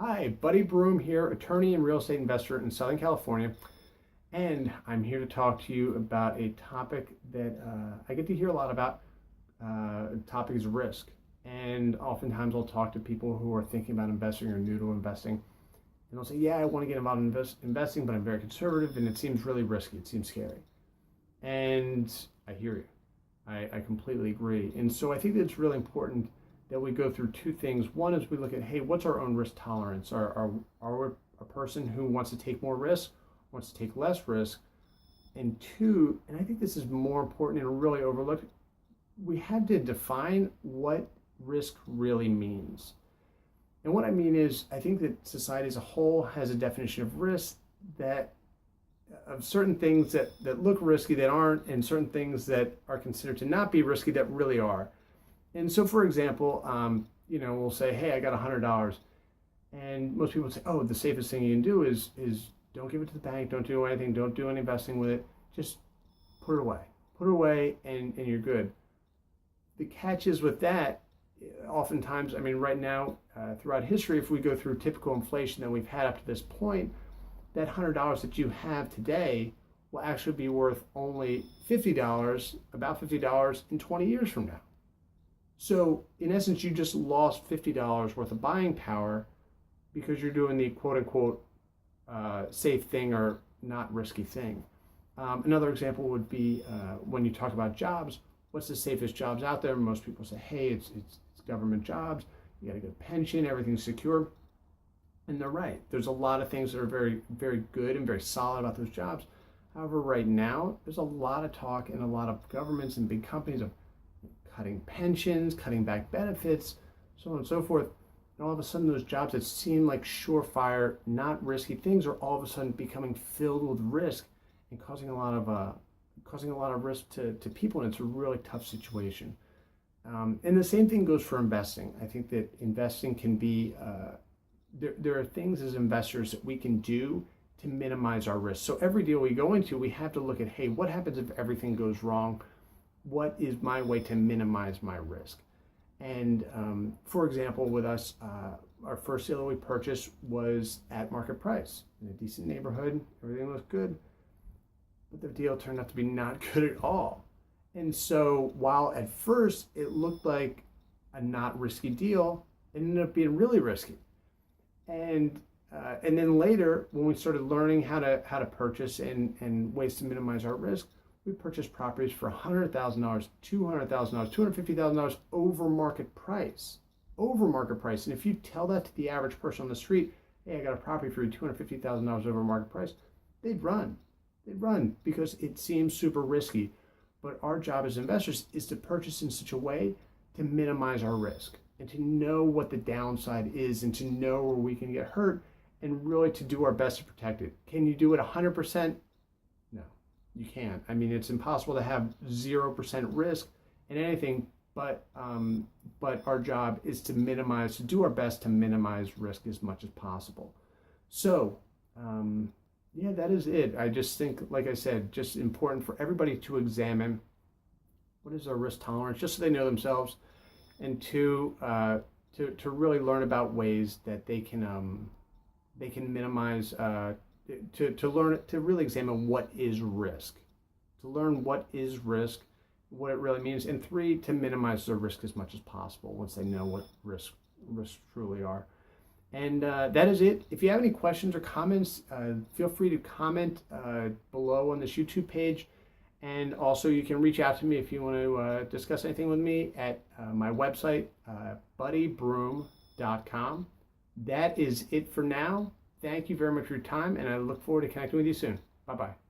Hi, Buddy Broom here, attorney and real estate investor in Southern California. And I'm here to talk to you about a topic that I get to hear a lot about. The topic is risk. And oftentimes I'll talk to people who are thinking about investing or new to investing. And they'll say, yeah, I want to get involved in investing, but I'm very conservative and it seems really risky. It seems scary. And I hear you. I completely agree. And so I think that it's really important that we go through two things. One is we look at, hey, what's our own risk tolerance? Are we a person who wants to take more risk, wants to take less risk? And two, and I think this is more important and really overlooked, we have to define what risk really means. And what I mean is, I think that society as a whole has a definition of risk that of certain things that look risky that aren't, and certain things that are considered to not be risky that really are. And so, for example, we'll say, hey, I got $100. And most people say, oh, the safest thing you can do is don't give it to the bank, don't do anything, don't do any investing with it, just put it away. Put it away and you're good. The catch is with that, oftentimes, right now, throughout history, if we go through typical inflation that we've had up to this point, that $100 that you have today will actually be worth only $50, about $50 in 20 years from now. So in essence, you just lost $50 worth of buying power because you're doing the quote unquote safe thing or not risky thing. Another example would be when you talk about jobs, what's the safest jobs out there? Most people say, hey, it's government jobs, you got a good pension, everything's secure. And they're right. There's a lot of things that are very, very good and very solid about those jobs. However, right now, there's a lot of talk in a lot of governments and big companies of cutting pensions, cutting back benefits, so on and so forth. And all of a sudden, those jobs that seem like surefire, not risky things are all of a sudden becoming filled with risk and causing a lot of risk to people, and it's a really tough situation. And the same thing goes for investing. I think that investing can be there are things as investors that we can do to minimize our risk. So every deal we go into, we have to look at, hey, what happens if everything goes wrong? What is my way to minimize my risk? And for example, with us, our first deal that we purchased was at market price in a decent neighborhood. Everything looked good, but the deal turned out to be not good at all. And so while at first it looked like a not risky deal, it ended up being really risky. And then later, when we started learning how to purchase and ways to minimize our risk, we purchased properties for $100,000, $200,000, $250,000 over market price. Over market price. And if you tell that to the average person on the street, hey, I got a property for you, $250,000 over market price, they'd run. They'd run because it seems super risky. But our job as investors is to purchase in such a way to minimize our risk and to know what the downside is and to know where we can get hurt and really to do our best to protect it. Can you do it 100%? No, you can't. It's impossible to have 0% risk in anything, but our job is to do our best to minimize risk as much as possible. So, yeah, that is it. I just think, like I said, just important for everybody to examine what is their risk tolerance, just so they know themselves, and to really learn about ways that they can minimize, to really examine what is risk, to learn what is risk, what it really means, and three, to minimize their risk as much as possible once they know what risks truly are. And that is it. If you have any questions or comments, feel free to comment below on this YouTube page. And also you can reach out to me if you want to discuss anything with me at my website, buddybroom.com. That is it for now. Thank you very much for your time, and I look forward to connecting with you soon. Bye-bye.